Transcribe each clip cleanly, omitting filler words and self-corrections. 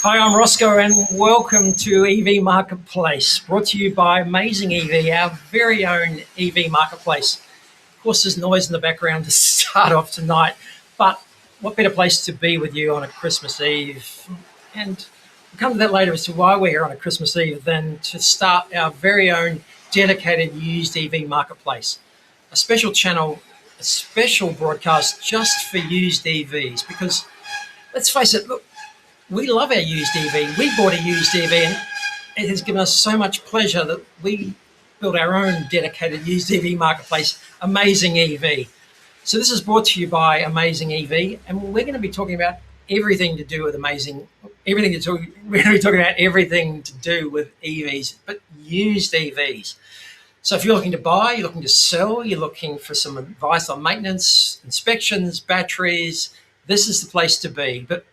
Hi, I'm Roscoe, and welcome to EV Marketplace, brought to you by AmazingEV, our very own EV marketplace. Of course, there's noise in the background to start off tonight, but what better place to be with you on a Christmas Eve? And we'll come to that later as to why we're here on a Christmas Eve than to start our very own dedicated used EV marketplace, a special channel, a special broadcast just for used EVs. Because let's face it, look, we love our used EV. We bought a used EV, and it has given us so much pleasure that we built our own dedicated used EV marketplace, Amazing EV. So this is brought to you by Amazing EV, and we're going to be talking about everything to do with we're going to be talking about everything to do with EVs, but used EVs. So if you're looking to buy, you're looking to sell, you're looking for some advice on maintenance, inspections, batteries, this is the place to be. But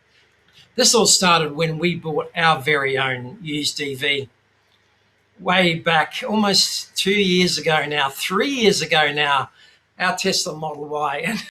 this all started when we bought our very own used EV way back almost 2 years ago now, 3 years ago now, our Tesla Model Y. And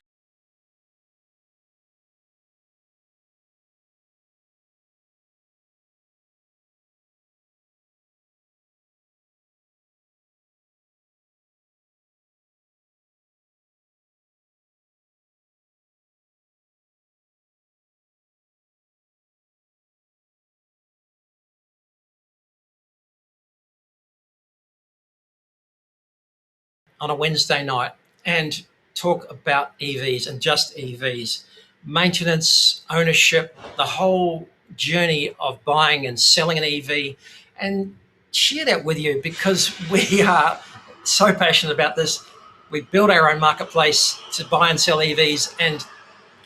on a Wednesday night and talk about EVs and just EVs, maintenance, ownership, the whole journey of buying and selling an EV, and share that with you because we are so passionate about this. We built our own marketplace to buy and sell EVs, and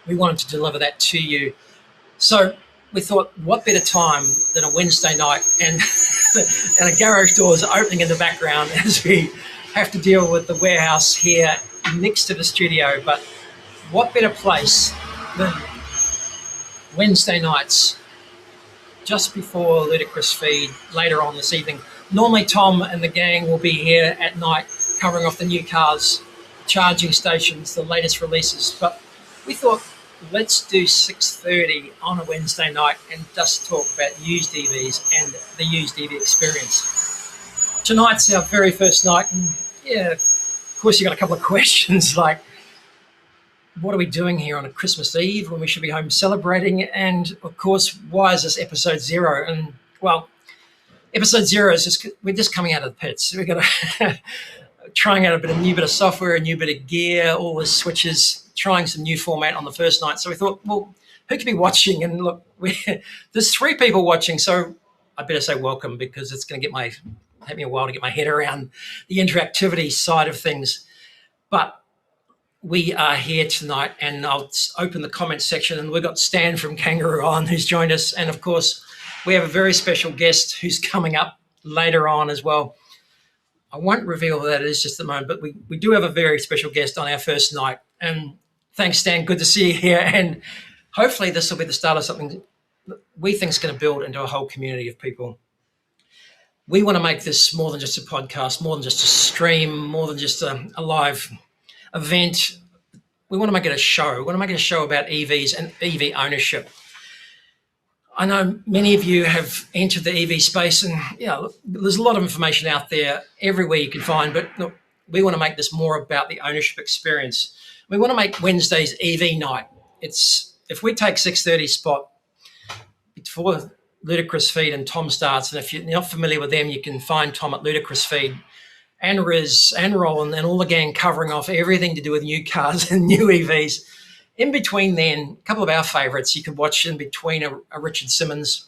we wanted to deliver that to you. So we thought, what better time than a Wednesday night and and a garage doors opening in the background as we have to deal with the warehouse here next to the studio. But what better place than Wednesday nights just before Ludicrous Feed later on this evening. Normally Tom and the gang will be here at night covering off the new cars, charging stations, the latest releases, but we thought let's do 6:30 on a Wednesday night and just talk about used EVs and the used EV experience. Tonight's our very first night, and yeah, of course you got a couple of questions like, what are we doing here on a Christmas Eve when we should be home celebrating? And of course, why is this episode 0? And well, episode 0 is just, we're just coming out of the pits. We've got to trying out a new bit of software, a new bit of gear, all the switches, trying some new format on the first night. So we thought, well, who could be watching? And look, there's 3 people watching, so I better say welcome because it's going to take me a while to get my head around the interactivity side of things. But we are here tonight, and I'll open the comments section, and we've got Stan from Kangaroo on who's joined us. And of course, we have a very special guest who's coming up later on as well. I won't reveal who that is just at the moment, but we do have a very special guest on our first night. And thanks, Stan. Good to see you here. And hopefully this will be the start of something that we think is going to build into a whole community of people. We want to make this more than just a podcast, more than just a stream, more than just a live event. We want to make it a show. We want to make it a show about EVs and EV ownership. I know many of you have entered the EV space, and look, there's a lot of information out there everywhere you can find, but look, we want to make this more about the ownership experience. We want to make Wednesday's EV night. If we take 6:30 spot before Ludicrous Feed and Tom starts, and if you're not familiar with them, you can find Tom at Ludicrous Feed and Riz and Roland and all the gang covering off everything to do with new cars and new EVs. In between then, a couple of our favourites you could watch in between a Richard Simmons.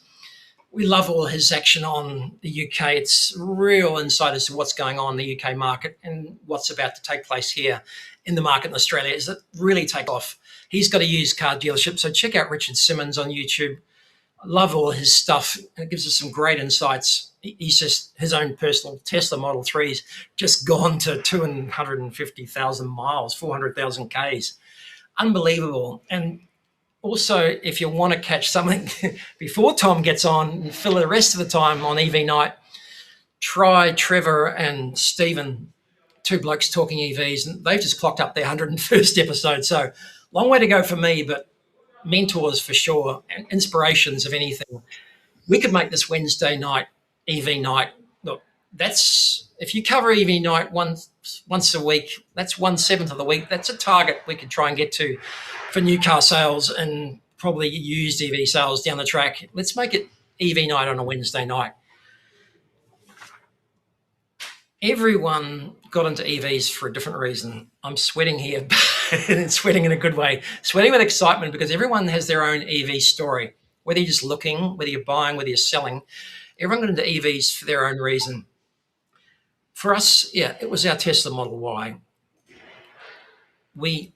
We love all his action on the UK. It's real insight as to what's going on in the UK market and what's about to take place here in the market in Australia. Is it really take off? He's got a used car dealership, so check out Richard Simmons on YouTube. I love all his stuff. It gives us some great insights. He's just, his own personal Tesla Model 3's just gone to 250,000 miles, 400,000 Ks. Unbelievable. And also, if you want to catch something before Tom gets on and fill the rest of the time on EV night, try Trevor and Stephen, 2 blokes talking EVs, and they've just clocked up their 101st episode. So long way to go for me, but mentors for sure, and inspirations of anything. We could make this Wednesday night EV night. Look, that's if you cover EV night once a week, that's 1/7 of the week. That's a target we could try and get to for new car sales and probably used EV sales down the track. Let's make it EV night on a Wednesday night. Everyone got into EVs for a different reason. I'm sweating here, and sweating in a good way, sweating with excitement because everyone has their own EV story. Whether you're just looking, whether you're buying, whether you're selling, everyone got into EVs for their own reason. For us, yeah, it was our Tesla Model Y. We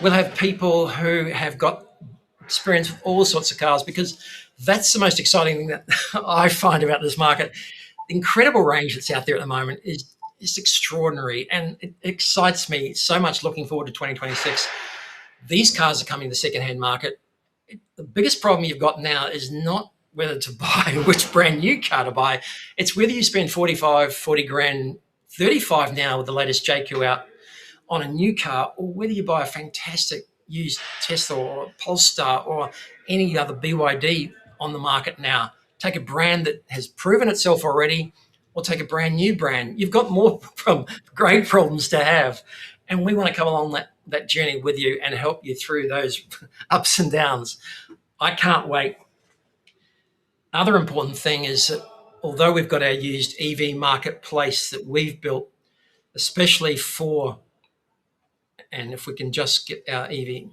will have people who have got experience with all sorts of cars because that's the most exciting thing that I find about this market. The incredible range that's out there at the moment is extraordinary, and it excites me so much. Looking forward to 2026. These cars are coming to the second-hand market. The biggest problem you've got now is not whether to buy which brand new car to buy. It's whether you spend 45, 40 grand, 35 now with the latest JQ out on a new car, or whether you buy a fantastic used Tesla or Polestar or any other BYD on the market now. Take a brand that has proven itself already, or take a brand new brand. You've got more great problems to have. And we want to come along that journey with you and help you through those ups and downs. I can't wait. Other important thing is that although we've got our used EV marketplace that we've built, especially for, and if we can just get our EV,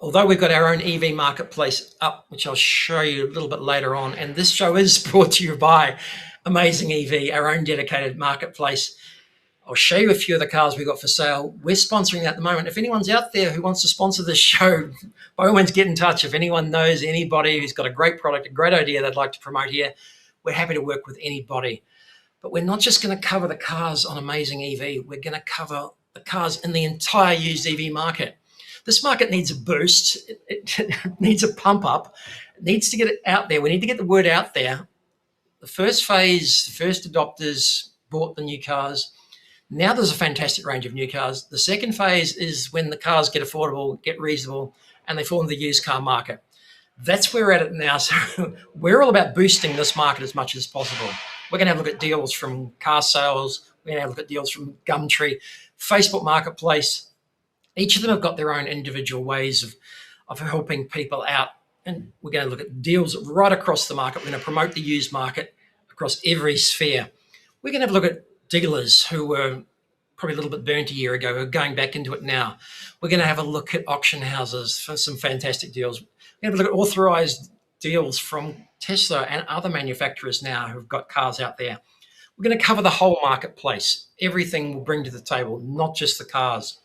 although we've got our own EV marketplace up, which I'll show you a little bit later on, and this show is brought to you by Amazing EV, our own dedicated marketplace. I'll show you a few of the cars we've got for sale. We're sponsoring that at the moment. If anyone's out there who wants to sponsor this show, by all means, get in touch. If anyone knows anybody who's got a great product, a great idea they'd like to promote here, we're happy to work with anybody. But we're not just going to cover the cars on Amazing EV. We're going to cover the cars in the entire used EV market. This market needs a boost. It needs a pump up. It needs to get it out there. We need to get the word out there. The first phase, the first adopters bought the new cars. Now there's a fantastic range of new cars. The second phase is when the cars get affordable, get reasonable, and they fall into the used car market. That's where we're at it now. So we're all about boosting this market as much as possible. We're going to have a look at deals from car sales. We're going to have a look at deals from Gumtree, Facebook Marketplace. Each of them have got their own individual ways of helping people out. And we're going to look at deals right across the market. We're going to promote the used market across every sphere. We're going to have a look at dealers who were probably a little bit burnt a year ago, who are going back into it now. We're going to have a look at auction houses for some fantastic deals. We're going to have a look at authorized deals from Tesla and other manufacturers now who've got cars out there. We're going to cover the whole marketplace. Everything we'll bring to the table, not just the cars.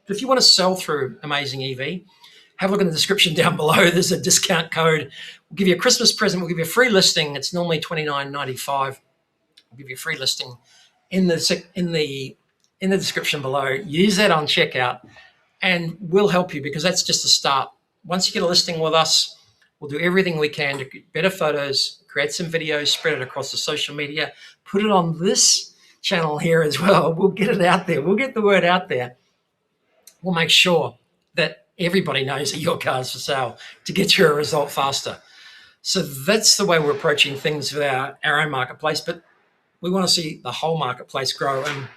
But if you want to sell through Amazing EV, have a look in the description down below. There's a discount code. We'll give you a Christmas present. We'll give you a free listing. It's normally $29.95. We'll give you a free listing in the description below. Use that on checkout, and we'll help you because that's just a start. Once you get a listing with us, We'll do everything we can to get better photos, create some videos, spread it across the social media, put it on this channel here as well. We'll get it out there. We'll get the word out there. We'll make sure that everybody knows that your car's for sale to get you a result faster. So that's the way we're approaching things with our own marketplace. But we want to see the whole marketplace grow. And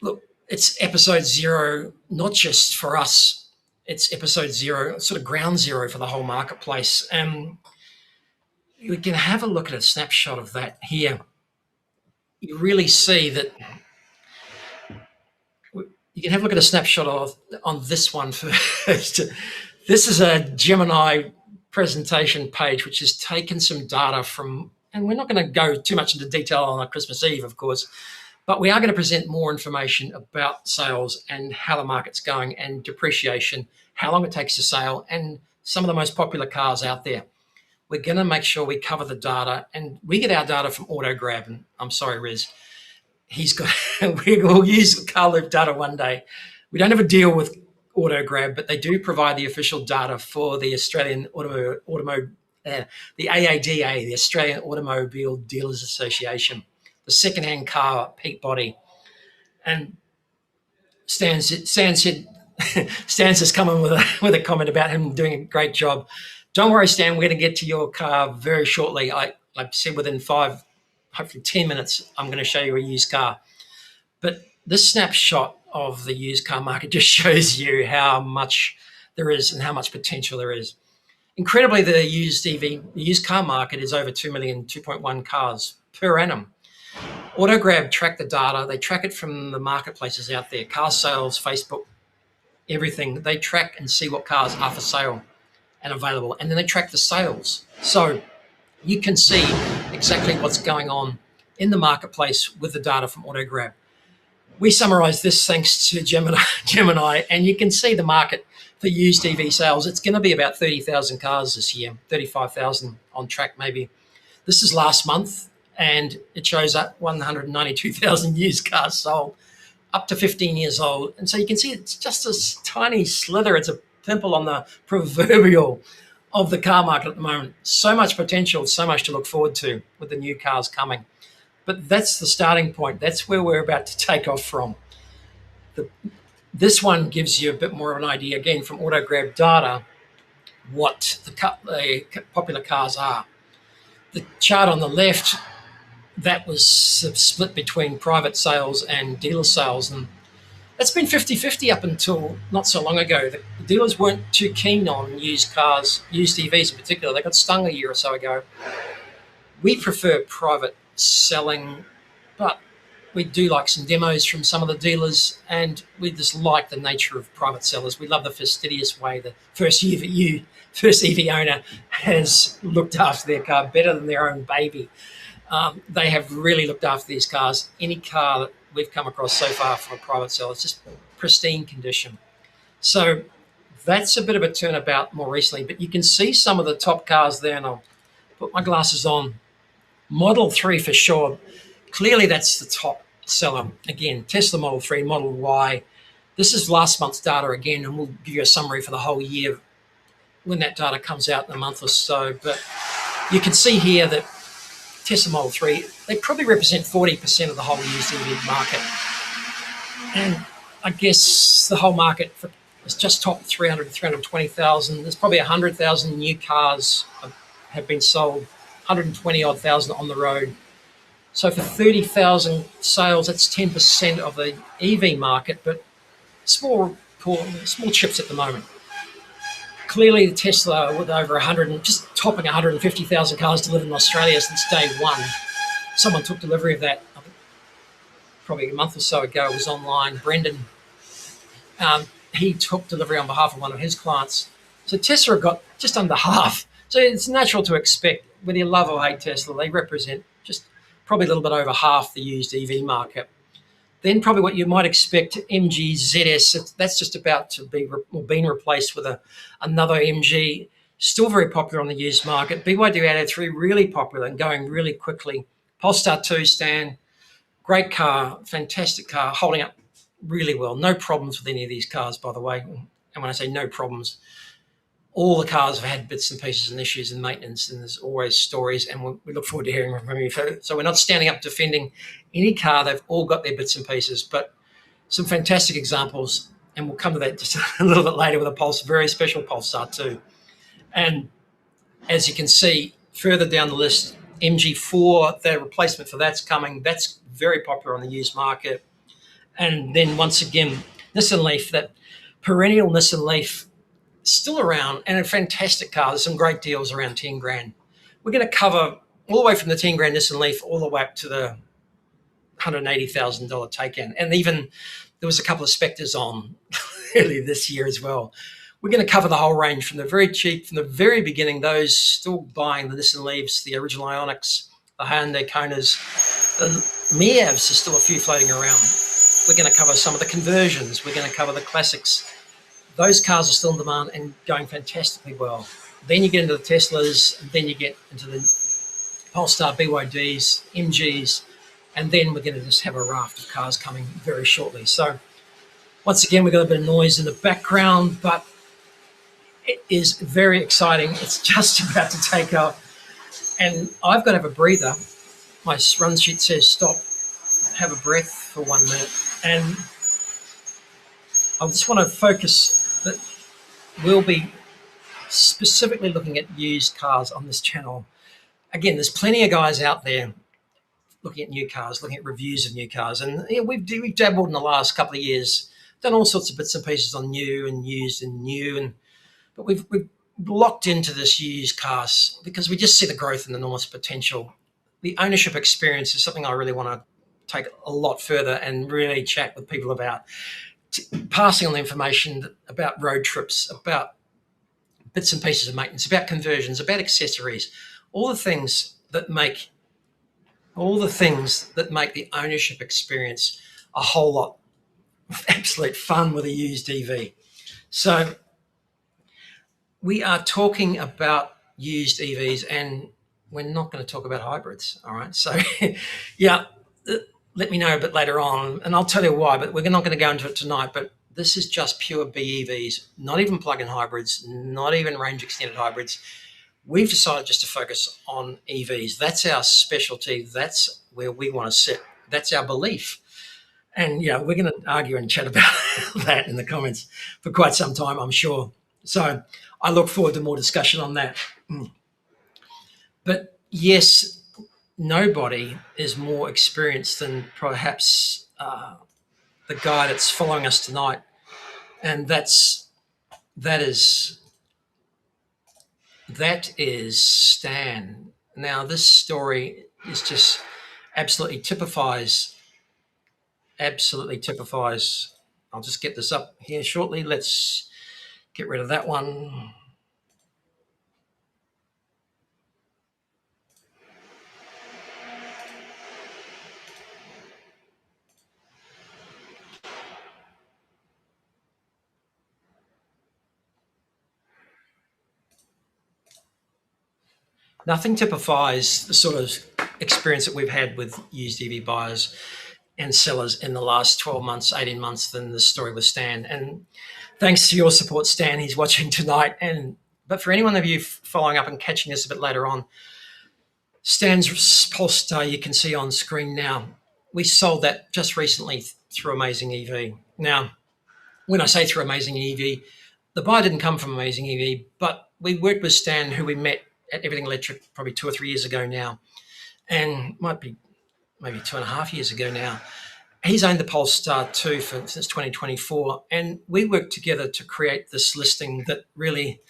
look, it's episode 0, not just for us. It's episode 0, sort of ground zero for the whole marketplace. And we can have a look at a snapshot of that here. You really see that. You can have a look at a snapshot on this one first. This is a Gemini presentation page, which has taken some data from, and we're not going to go too much into detail on a Christmas Eve, of course, but we are going to present more information about sales and how the market's going and depreciation, how long it takes to sell, and some of the most popular cars out there. We're going to make sure we cover the data, and we get our data from AutoGrab. And I'm sorry, Riz, he's got. We'll use Car Loop data one day. We don't have a deal with AutoGrab, but they do provide the official data for the Australian the AADA, the Australian Automobile Dealers Association, the second-hand car peak body. And Stan has come in with a comment about him doing a great job. Don't worry, Stan, we're going to get to your car very shortly. I said within 5, hopefully 10 minutes, I'm going to show you a used car. But this snapshot of the used car market just shows you how much there is and how much potential there is. Incredibly, the used car market is over 2 million, 2.1 cars per annum. AutoGrab track the data. They track it from the marketplaces out there, car sales, Facebook, everything. They track and see what cars are for sale and available, and then they track the sales. So you can see exactly what's going on in the marketplace with the data from AutoGrab. We summarize this thanks to Gemini, and you can see the market for used EV sales. It's going to be about 30,000 cars this year, 35,000 on track maybe. This is last month, and it shows up 192,000 used cars sold, up to 15 years old. And so you can see it's just a tiny slither. It's a pimple on the proverbial of the car market at the moment. So much potential, so much to look forward to with the new cars coming. But that's the starting point. That's where we're about to take off from. This one gives you a bit more of an idea, again, from AutoGrab data, what the popular cars are. The chart on the left, that was split between private sales and dealer sales. And that's been 50-50 up until not so long ago. The dealers weren't too keen on used cars, used EVs in particular. They got stung a year or so ago. We prefer private selling, but we do like some demos from some of the dealers, and we just like the nature of private sellers. We love the fastidious way the first EV owner has looked after their car better than their own baby. They have really looked after these cars. Any car that we've come across so far from a private seller, it's just pristine condition. So that's a bit of a turnabout more recently, but you can see some of the top cars there, and I'll put my glasses on. Model 3 for sure. Clearly that's the top seller. Again, Tesla Model 3, Model Y. This is last month's data again, and we'll give you a summary for the whole year when that data comes out in a month or so. But you can see here that Tesla Model 3, they probably represent 40% of the whole used EV market. And I guess the whole market is just top 300, 320,000. There's probably 100,000 new cars have been sold, 120 odd thousand on the road. So for 30,000 sales, that's 10% of the EV market, but small chips at the moment. Clearly, the Tesla with over 100 and just topping 150,000 cars delivered in Australia since day one. Someone took delivery of that probably a month or so ago. It was online. Brendan, he took delivery on behalf of one of his clients. So Tesla got just under half. So it's natural to expect, whether you love or hate Tesla, they represent just probably a little bit over half the used EV market. Then probably what you might expect, MG ZS, that's just about to be being replaced with another MG, still very popular on the used market. BYD Atto 3, really popular and going really quickly. Polestar 2, Stan, great car, fantastic car, holding up really well. No problems with any of these cars, by the way. And when I say no problems, all the cars have had bits and pieces and issues and maintenance, and there's always stories, and we look forward to hearing from you. So we're not standing up defending any car. They've all got their bits and pieces, but some fantastic examples, and we'll come to that just a little bit later with a very special Polestar too. And as you can see further down the list, MG4, the replacement for that's coming. That's very popular on the used market. And then once again, Nissan Leaf, that perennial Nissan Leaf, still around and a fantastic car. There's some great deals around 10 grand. We're going to cover all the way from the 10 grand Nissan Leaf all the way up to the $180,000 take-in. And even there was a couple of Spectres on earlier this year as well. We're going to cover the whole range from the very cheap, from the very beginning, those still buying the Nissan Leafs, the original Ioniqs, the Hyundai Konas, the Miavs, there's still a few floating around. We're going to cover some of the conversions. We're going to cover the classics. Those cars are still in demand and going fantastically well. Then you get into the Teslas, and then you get into the Polestar BYDs, MGs, and then we're going to just have a raft of cars coming very shortly. So once again, we've got a bit of noise in the background, but it is very exciting. It's just about to take off. And I've got to have a breather. My run sheet says stop, have a breath for 1 minute. And I just want to focus that we'll be specifically looking at used cars on this channel. Again, there's plenty of guys out there looking at new cars, looking at reviews of new cars. And we've dabbled in the last couple of years, done all sorts of bits and pieces on new and used and new. But we've locked into this used cars because we just see the growth and the enormous potential. The ownership experience is something I really want to take a lot further and really chat with people about, passing on the information about road trips, about bits and pieces of maintenance, about conversions, about accessories, all the things that make the ownership experience a whole lot of absolute fun with a used EV. So we are talking about used EVs, and we're not going to talk about hybrids. All right. So yeah, let me know a bit later on, and I'll tell you why, but we're not going to go into it tonight. But this is just pure BEVs, not even plug-in hybrids, not even range extended hybrids. We've decided just to focus on EVs. That's our specialty. That's where we want to sit. That's our belief. And yeah, we're going to argue and chat about that in the comments for quite some time, I'm sure. So I look forward to more discussion on that. But yes, nobody is more experienced than perhaps the guy that's following us tonight, and that is Stan. Now, this story is just absolutely typifies. I'll just get this up here shortly. Let's get rid of that one. Nothing typifies the sort of experience that we've had with used EV buyers and sellers in the last 12 months, 18 months than the story with Stan. And thanks to your support, Stan, he's watching tonight. But for anyone of you following up and catching this a bit later on, Stan's Polestar you can see on screen now. We sold that just recently through AmazingEV. Now, when I say through AmazingEV, the buyer didn't come from AmazingEV, but we worked with Stan, who we met at Everything Electric probably 2 or 3 years ago now, and might be maybe 2.5 years ago now. He's owned the Polestar 2 since 2024, and we worked together to create this listing that really,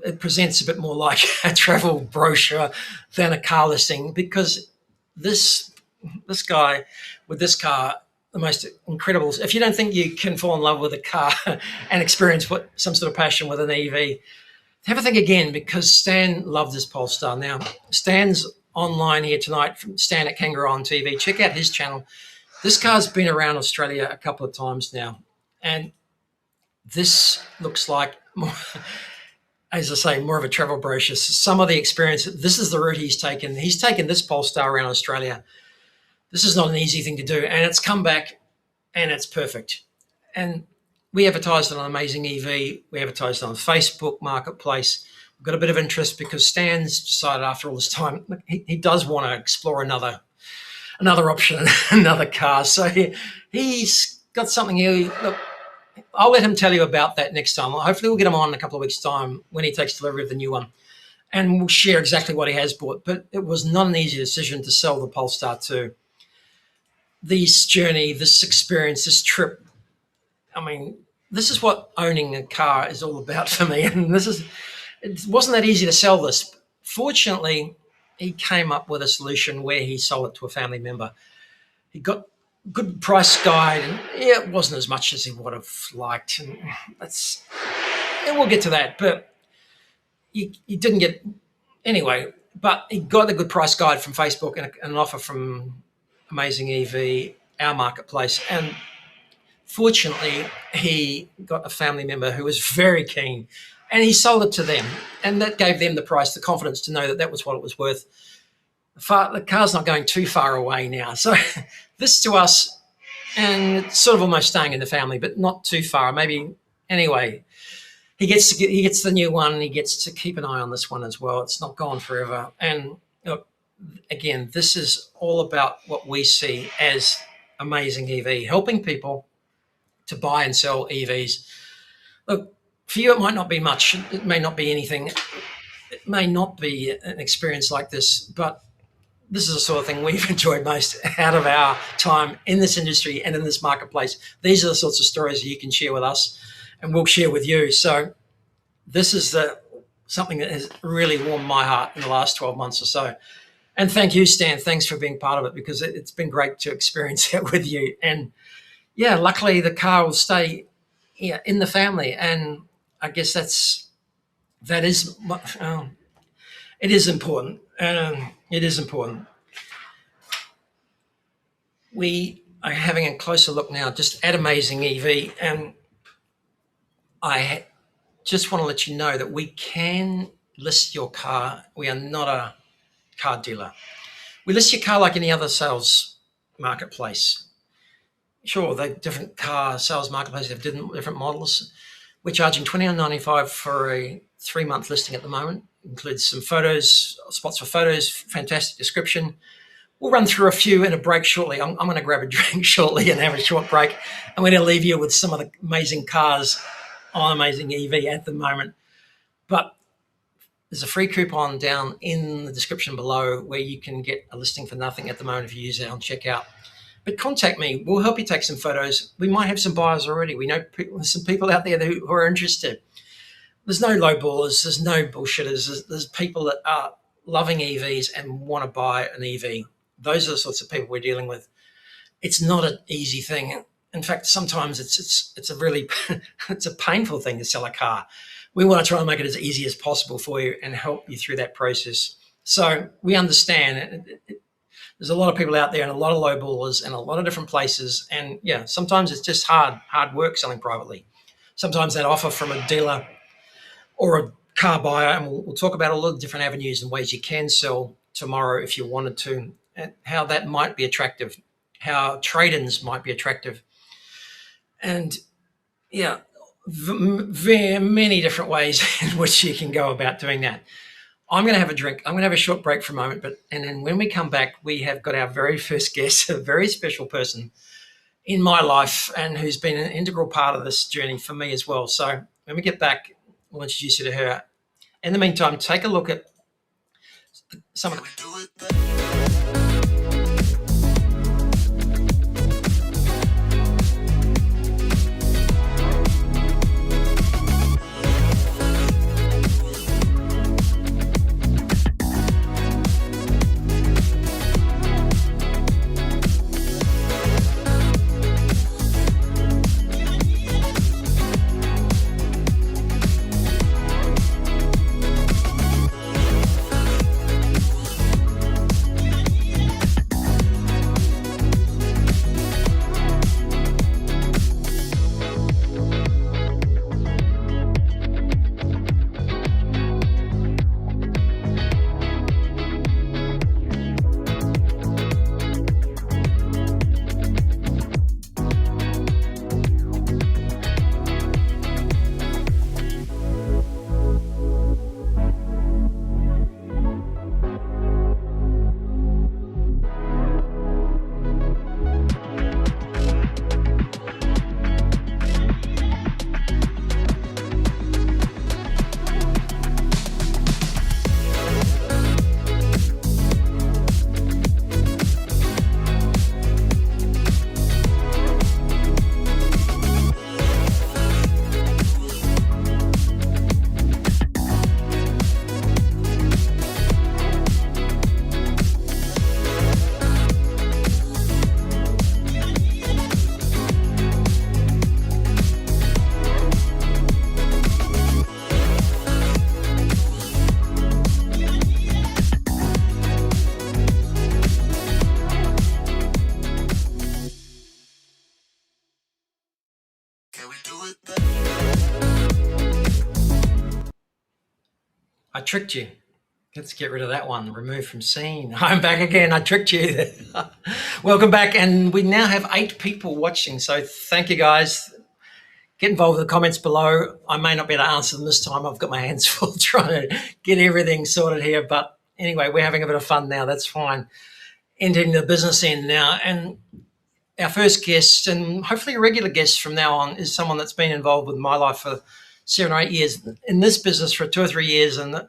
it presents a bit more like a travel brochure than a car listing, because this guy with this car, the most incredible, if you don't think you can fall in love with a car and experience some sort of passion with an EV, have a think again, because Stan loved his Polestar. Now, Stan's online here tonight from Stan at Kangaroo on TV. Check out his channel. This car's been around Australia a couple of times now, and this looks like more, as I say, more of a travel brochure. So some of the experience, this is the route he's taken. He's taken this Polestar around Australia. This is not an easy thing to do, and it's come back and it's perfect. And we advertised it on Amazing EV. We advertised it on Facebook Marketplace. We've got a bit of interest because Stan's decided after all this time he does want to explore another option, another car. So he's got something here. Look, I'll let him tell you about that next time. Hopefully we'll get him on in a couple of weeks' time when he takes delivery of the new one. And we'll share exactly what he has bought. But it was not an easy decision to sell the Polestar 2. This journey, this experience, this trip, I mean, this is what owning a car is all about for me. And it wasn't that easy to sell this. Fortunately, he came up with a solution where he sold it to a family member. He got good price guide, and yeah, it wasn't as much as he would have liked. And we'll get to that. But he didn't get, anyway, but he got a good price guide from Facebook and an offer from Amazing EV, our marketplace. And fortunately, he got a family member who was very keen, and he sold it to them. And that gave them the price, the confidence to know that that was what it was worth. The car's not going too far away now. So this to us, and it's sort of almost staying in the family, but not too far. Maybe, anyway, he gets the new one. He gets to keep an eye on this one as well. It's not gone forever. And look, again, this is all about what we see as Amazing EV, helping people to buy and sell EVs. Look, for you, it might not be much. It may not be anything. It may not be an experience like this, but this is the sort of thing we've enjoyed most out of our time in this industry and in this marketplace. These are the sorts of stories you can share with us and we'll share with you. So this is something that has really warmed my heart in the last 12 months or so. And thank you, Stan. Thanks for being part of it, because it's been great to experience it with you. And yeah, luckily the car will stay in the family. And I guess it is important. It is important. We are having a closer look now just at Amazing EV, and I just want to let you know that we can list your car. We are not a car dealer. We list your car like any other sales marketplace. Sure, they different car sales marketplaces have different models. We're charging $29.95 for a 3-month listing at the moment. Includes some photos, spots for photos, fantastic description. We'll run through a few in a break shortly. I'm going to grab a drink shortly and have a short break. I'm going to leave you with some of the amazing cars on Amazing EV at the moment. But there's a free coupon down in the description below where you can get a listing for nothing at the moment if you use it on checkout. But contact me. We'll help you take some photos. We might have some buyers already. We know some people out there who are interested. There's no low ballers. There's no bullshitters. There's people that are loving EVs and want to buy an EV. Those are the sorts of people we're dealing with. It's not an easy thing. In fact, sometimes it's a really it's a painful thing to sell a car. We want to try and make it as easy as possible for you and help you through that process. So we understand there's a lot of people out there and a lot of low ballers and a lot of different places. And yeah, sometimes it's just hard work selling privately. Sometimes that offer from a dealer or a car buyer, and we'll talk about all the different avenues and ways you can sell tomorrow if you wanted to, and how that might be attractive, how trade-ins might be attractive. And yeah, very many different ways in which you can go about doing that. I'm going to have a drink. I'm going to have a short break for a moment, and then when we come back, we have got our very first guest, a very special person in my life and who's been an integral part of this journey for me as well. So when we get back, we'll introduce you to her. In the meantime, take a look at some of the... I tricked you. Let's get rid of that one. Remove from scene. I'm back again. I tricked you. Welcome back. And we now have 8 people watching. So thank you guys. Get involved in the comments below. I may not be able to answer them this time. I've got my hands full trying to get everything sorted here. But anyway, we're having a bit of fun now. That's fine. Entering the business end now. And our first guest, and hopefully a regular guest from now on, is someone that's been involved with my life for 7 or 8 years, in this business for 2 or 3 years. And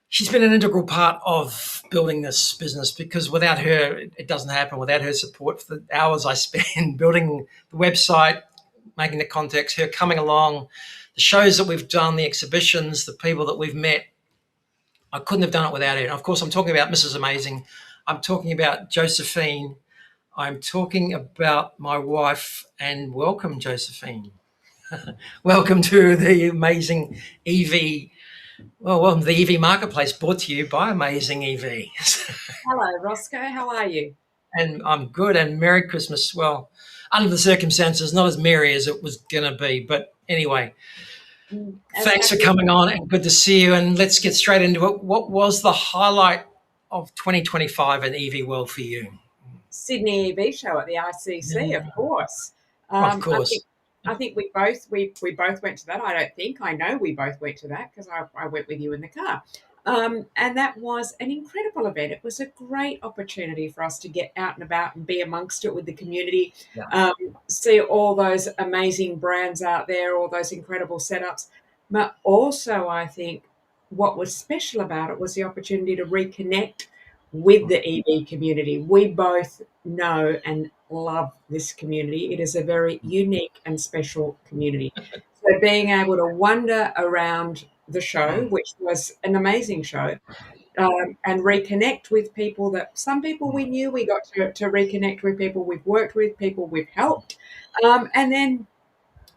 she's been an integral part of building this business, because without her, it doesn't happen. Without her support for the hours I spend building the website, making the contacts, her coming along, the shows that we've done, the exhibitions, the people that we've met, I couldn't have done it without her. And of course, I'm talking about Mrs. Amazing. I'm talking about Josephine. I'm talking about my wife. And welcome, Josephine. Welcome to the Amazing EV. Well, the EV Marketplace, brought to you by Amazing EV. Hello, Roscoe. How are you? And I'm good. And Merry Christmas. Well, under the circumstances, not as merry as it was going to be. But anyway, thanks for coming on, and good to see you. And let's get straight into it. What was the highlight of 2025 in EV world for you? Sydney EV show at the ICC, of course. Of course. I think we both went to that. I know we both went to that because I went with you in the car. And that was an incredible event. It was a great opportunity for us to get out and about and be amongst it with the community, see all those amazing brands out there, all those incredible setups. But also, I think what was special about it was the opportunity to reconnect with the EV community. We both know and love this community. It is a very unique and special community. So being able to wander around the show, which was an amazing show, and reconnect with people that some people we knew, we got to reconnect with people we've worked with, people we've helped. And then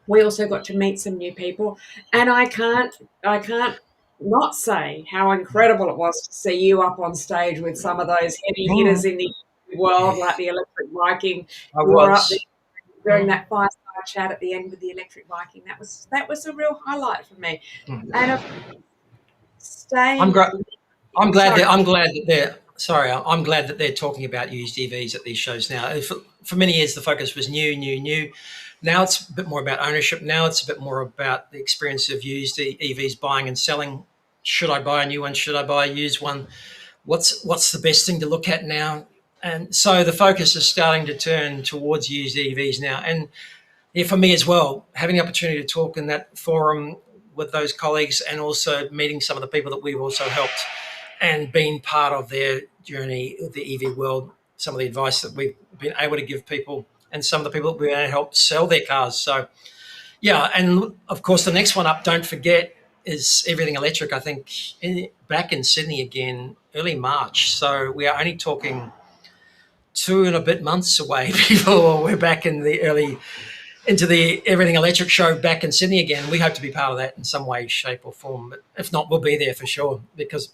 we also got to meet some new people. And I can't not say how incredible it was to see you up on stage with some of those heavy hitters in the world, like the electric Viking. You were up there during that five-star chat at the end with the electric Viking. That was a real highlight for me. And I'm glad that they're talking about used EVs at these shows now. For many years, the focus was new. Now it's a bit more about ownership. Now it's a bit more about the experience of used EVs, buying and selling. Should I buy a new one? Should I buy a used one? What's the best thing to look at now? And so the focus is starting to turn towards used EVs now. And for me as well, having the opportunity to talk in that forum with those colleagues, and also meeting some of the people that we've also helped and been part of their journey of the EV world, some of the advice that we've been able to give people, and some of the people that we've been able to help sell their cars. So, yeah, and of course, the next one up, don't forget, is Everything Electric, I think, back in Sydney again, early March. So we are only talking 2 and a bit months away before we're back into the Everything Electric show back in Sydney again. We hope to be part of that in some way, shape or form. But if not, we'll be there for sure, because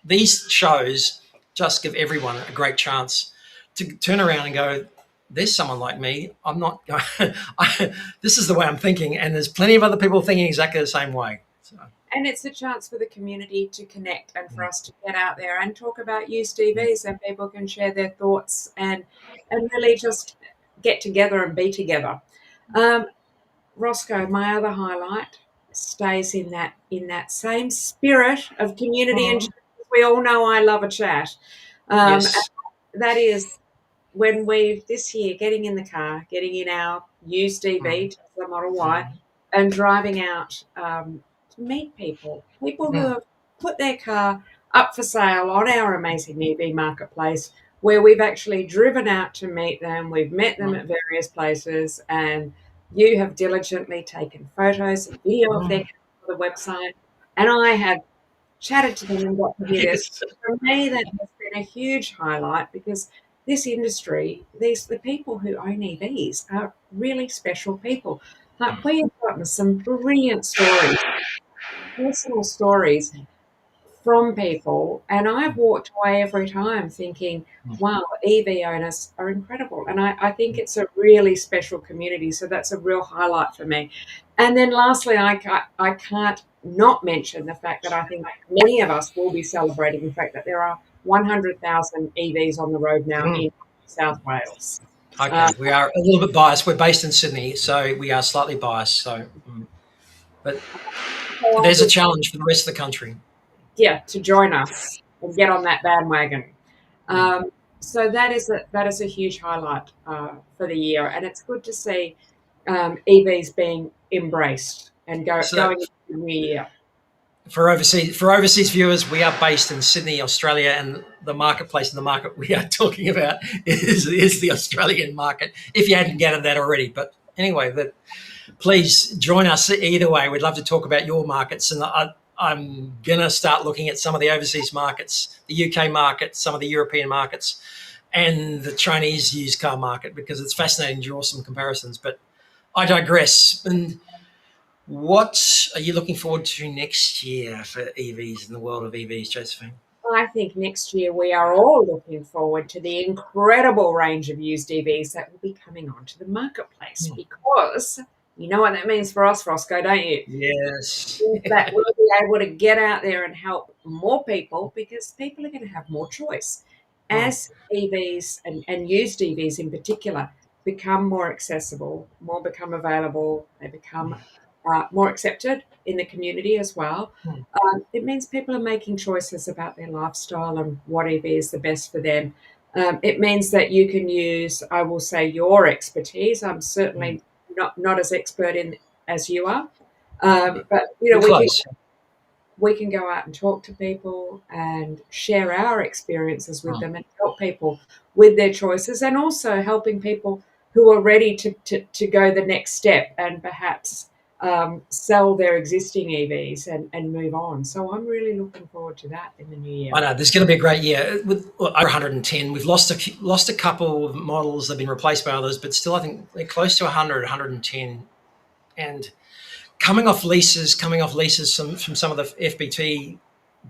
these shows just give everyone a great chance to turn around and go, there's someone like me. I'm not going, this is the way I'm thinking. And there's plenty of other people thinking exactly the same way. So. And it's a chance for the community to connect and for us to get out there and talk about used EVs, and people can share their thoughts and really just get together and be together. Roscoe, my other highlight stays in that same spirit of community and we all know I love a chat. Yes. That is when we this year getting in the car, getting in our used EV, Tesla Model Y, and driving out to meet people who have put their car up for sale on our Amazing EV Marketplace, where we've actually driven out to meet them. We've met them at various places, and you have diligently taken photos and video of their car for the website, and I have chatted to them and got to hear this. For me, that has been a huge highlight, because this industry, the people who own EVs are really special people. We have gotten some brilliant stories, personal stories from people, and I've walked away every time thinking, wow, EV owners are incredible. And I think it's a really special community. So that's a real highlight for me. And then lastly, I can't not mention the fact that I think many of us will be celebrating the fact that there are 100,000 EVs on the road now Mm. in South Wales. Okay, we are a little bit biased. We're based in Sydney, so we are slightly biased. So, but So I'll there's a be, challenge for the rest of the country. yeah, to join us and get on that bandwagon. Mm. So that is a huge highlight for the year, and it's good to see EVs being embraced and So going into the new year. for overseas viewers, we are based in Sydney, Australia, and the marketplace and the market we are talking about is the Australian market. If you hadn't gathered that already, but anyway, please join us either way. We'd love to talk about your markets, and I'm gonna start looking at some of the overseas markets, the UK market, some of the European markets, and the Chinese used car market because it's fascinating to draw some comparisons. But I digress. And what are you looking forward to next year for EVs in the world of EVs, Josephine? I think next year we are all looking forward to the incredible range of used EVs that will be coming onto the marketplace, Hmm. because you know what that means for us, Roscoe, don't you? Yes. Is that we'll be able to get out there and help more people, because people are going to have more choice. Hmm. As EVs and used EVs in particular become more accessible, more become available, they become more accepted in the community as well. Hmm. It means people are making choices about their lifestyle and what EV is the best for them. It means that you can use, I will say, your expertise. I'm Hmm. certainly not as expert in as you are, Yeah. but We're close. we can go out and talk to people and share our experiences with Hmm. them and help people with their choices, and also helping people who are ready to go the next step and perhaps sell their existing EVs and move on. So I'm really looking forward to that in the new year. I know there's going to be a great year with over 110. We've lost a couple of models. They've been replaced by others, but still, I think they're close to 100, 110. And coming off leases from some of the FBT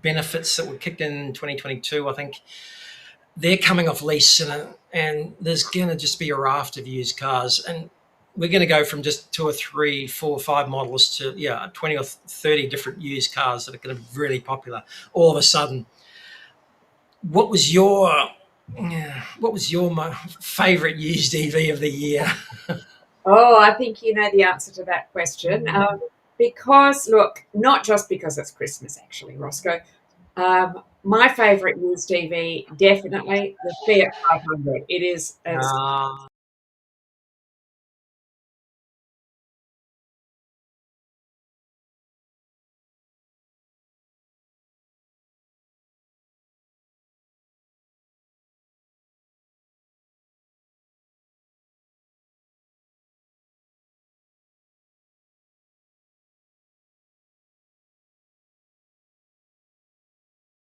benefits that were kicked in 2022. I think they're coming off lease, and there's going to just be a raft of used cars, and we're going to go from just two or three, four or five models to 20 or 30 different used cars that are going to be really popular all of a sudden. What was your favorite used EV of the year? Oh, I think you know the answer to that question. Because, look, not just because it's Christmas, actually, Roscoe. My favourite used TV, definitely the Fiat 500. It is as Uh,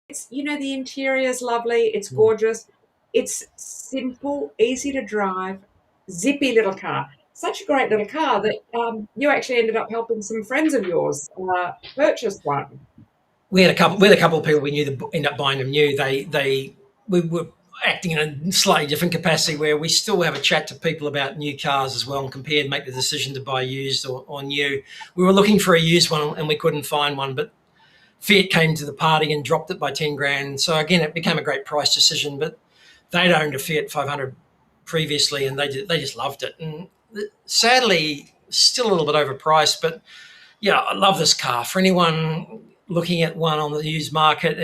it's, the interior is lovely. It's gorgeous. It's simple, easy to drive, zippy little car. Such a great little car that you actually ended up helping some friends of yours purchase one. we had a couple of people we knew that end up buying them new. We were acting in a slightly different capacity where we still have a chat to people about new cars as well and compare and make the decision to buy used or new. We were looking for a used one and we couldn't find one, but Fiat came to the party and dropped it by 10 grand. So again, it became a great price decision, but they'd owned a Fiat 500 previously and they just loved it. And sadly, still a little bit overpriced, but yeah, I love this car. For anyone looking at one on the used market,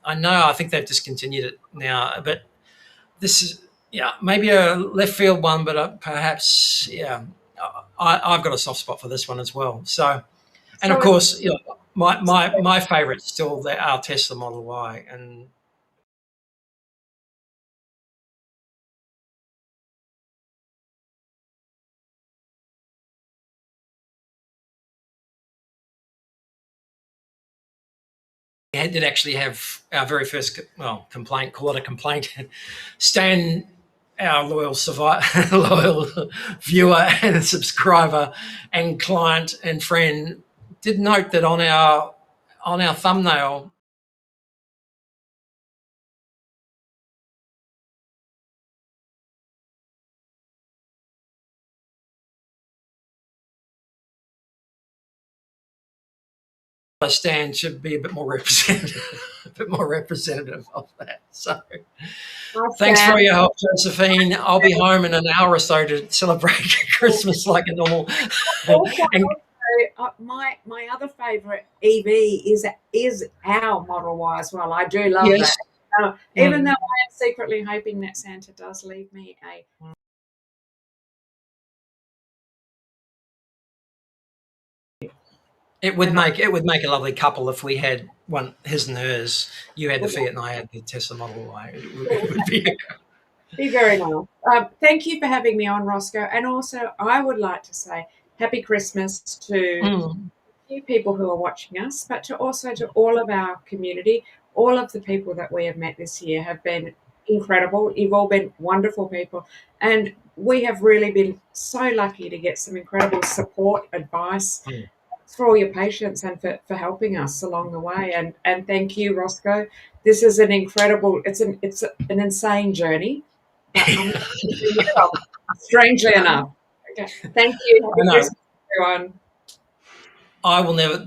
I know. I think they've discontinued it now, but this is maybe a left field one, but perhaps I've got a soft spot for this one as well. So, and of So it's course, my favourite is still our Tesla Model Y, and we did actually have our very first complaint, call it a complaint. Stan, our loyal viewer and subscriber and client and friend, did note that on our thumbnail stand should be a bit more representative, a bit more representative of that. So, thanks for Sam, all your help, Josephine. I'll be home in an hour or so to celebrate Christmas like a normal. also, And my other favourite EV is our Model Y as well. I do love that. yes, Even though mm, I am secretly hoping that Santa does leave me a and it would make a lovely couple if we had one his and hers. You had the Fiat and I had the Tesla Model Y. It would be. be very nice. Thank you for having me on, Roscoe. And also, I would like to say Happy Christmas to Mm. few people who are watching us, but to also to all of our community. All of the people that we have met this year have been incredible. You've all been wonderful people, and we have really been so lucky to get some incredible support, advice Mm. for all your patience and for helping us along the way. And thank you, Roscoe. This is an incredible. It's an insane journey, but I'm strangely enough. Okay, thank you. I Happy know. Christmas, everyone. I will never.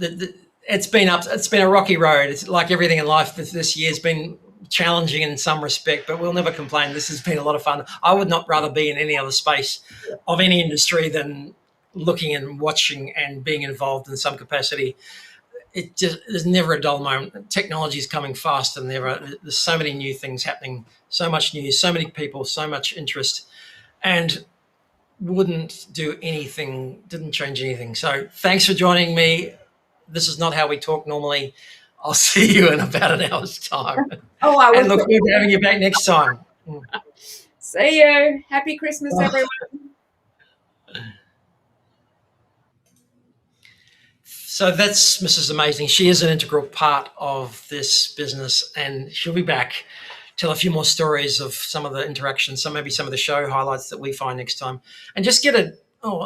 It's been up. It's been a rocky road. It's like everything in life. This year's been challenging in some respect, but we'll never complain. This has been a lot of fun. I would not rather be in any other space of any industry than looking and watching and being involved in some capacity. It just there's never a dull moment. Technology is coming faster than ever. There's so many new things happening, so much news, so many people, so much interest, and wouldn't do anything, didn't change anything. So thanks for joining me. This is not how we talk normally. I'll see you in about an hour's time Oh, I and was. look forward to having you back next time. See you. Happy Christmas, everyone. So that's Mrs. Amazing. She is an integral part of this business, and she'll be back, tell a few more stories of some of the interactions, maybe some of the show highlights that we find next time, and just get a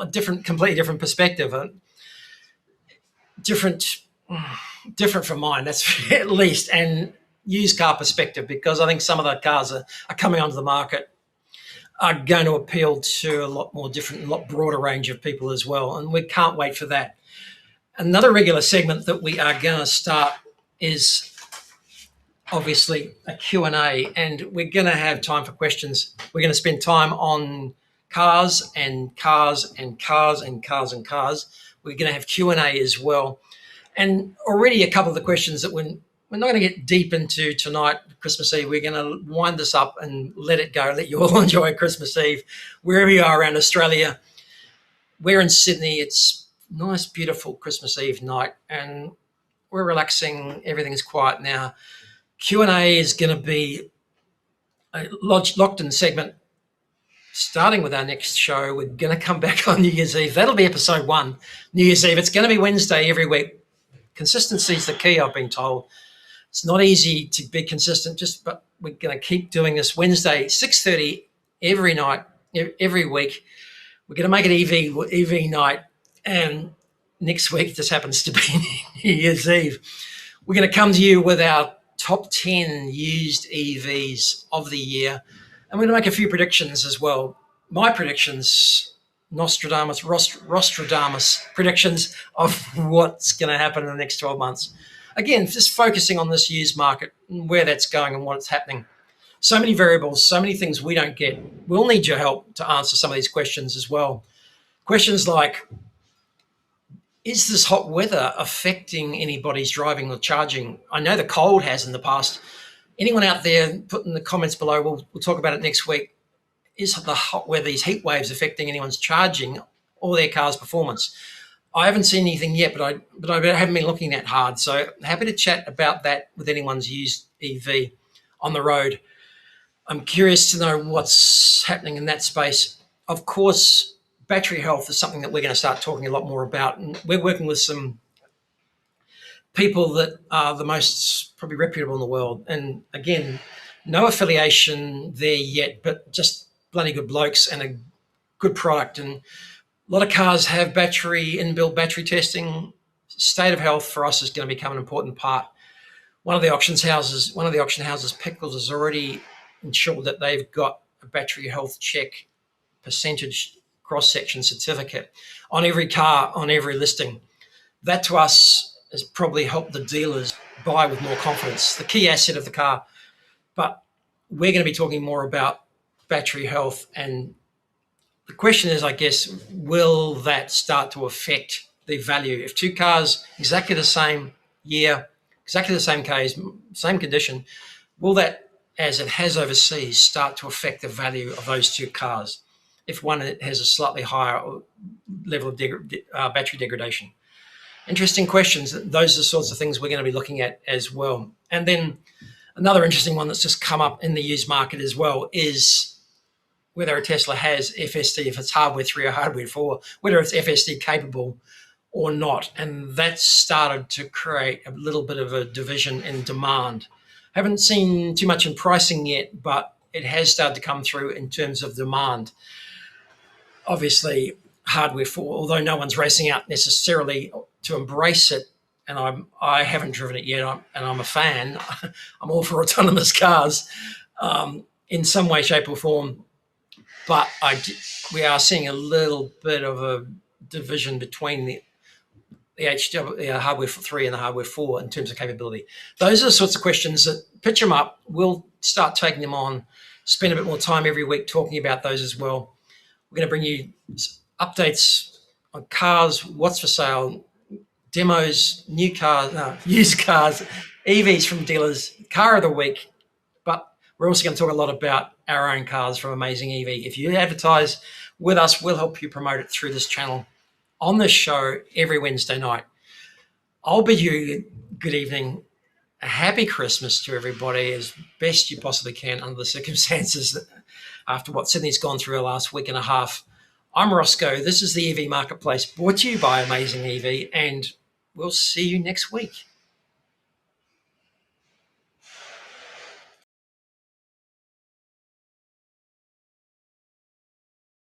different, completely different perspective, different, different from mine. That's at least, and used car perspective, because I think some of the cars are coming onto the market are going to appeal to a lot more different, a lot broader range of people as well, and we can't wait for that. Another regular segment that we are going to start is obviously a Q&A, and we're going to have time for questions. We're going to spend time on cars and cars and cars and cars and cars. We're going to have Q&A as well. And already a couple of the questions that we're not going to get deep into tonight, Christmas Eve. We're going to wind this up and let it go, let you all enjoy Christmas Eve, wherever you are around Australia. We're in Sydney. It's nice, beautiful Christmas Eve night, and we're relaxing. Everything's quiet now. Q&A is going to be a locked-in segment. Starting with our next show, we're going to come back on New Year's Eve. That'll be episode 1, New Year's Eve. It's going to be Wednesday every week. Consistency is the key, I've been told. It's not easy to be consistent, but we're going to keep doing this Wednesday, 6:30 every night, every week. We're going to make it EV night, and next week just happens to be New Year's Eve. We're going to come to you with our top 10 used EVs of the year, and we're going to make a few predictions as well. My predictions, Rostradamus predictions of what's going to happen in the next 12 months. Again, just focusing on this used market and where that's going and what's happening. So many variables, so many things we don't get. We'll need your help to answer some of these questions as well. Questions like, is this hot weather affecting anybody's driving or charging? I know the cold has in the past. Anyone out there, put in the comments below, we'll talk about it next week. Is the hot weather, these heat waves, affecting anyone's charging or their car's performance? I haven't seen anything yet, but I haven't been looking that hard. So happy to chat about that with anyone's used EV on the road. I'm curious to know what's happening in that space. Of course, battery health is something that we're going to start talking a lot more about. And we're working with some people that are the most probably reputable in the world. And again, no affiliation there yet, but just bloody good blokes and a good product. And a lot of cars have inbuilt battery testing. State of health for us is going to become an important part. One of the auction houses, Pickles, has already ensured that they've got a battery health check percentage cross-section certificate on every car, on every listing. That to us has probably helped the dealers buy with more confidence, the key asset of the car. But we're going to be talking more about battery health. And the question is, I guess, will that start to affect the value? If two cars, exactly the same year, exactly the same case, same condition, will that, as it has overseas, start to affect the value of those two cars if one has a slightly higher level of battery degradation? Interesting questions. Those are the sorts of things we're going to be looking at as well. And then another interesting one that's just come up in the used market as well is whether a Tesla has FSD, if it's hardware 3 or hardware 4, whether it's FSD capable or not. And that's started to create a little bit of a division in demand. Haven't seen too much in pricing yet, but it has started to come through in terms of demand. Obviously, hardware 4, although no one's racing out necessarily to embrace it, and I haven't driven it yet, and I'm a fan. I'm all for autonomous cars in some way, shape, or form. But we are seeing a little bit of a division between the hardware 3 and the hardware 4 in terms of capability. Those are the sorts of questions that pitch them up. We'll start taking them on, spend a bit more time every week talking about those as well. We're going to bring you updates on cars, what's for sale, demos, new cars, used cars, EVs from dealers, car of the week. But we're also going to talk a lot about our own cars from Amazing EV. If you advertise with us, we'll help you promote it through this channel on this show every Wednesday night. I'll bid you good evening, a happy Christmas to everybody as best you possibly can under the circumstances after what Sydney's gone through the last week and a half. I'm Roscoe. This is the EV Marketplace brought to you by Amazing EV, and we'll see you next week.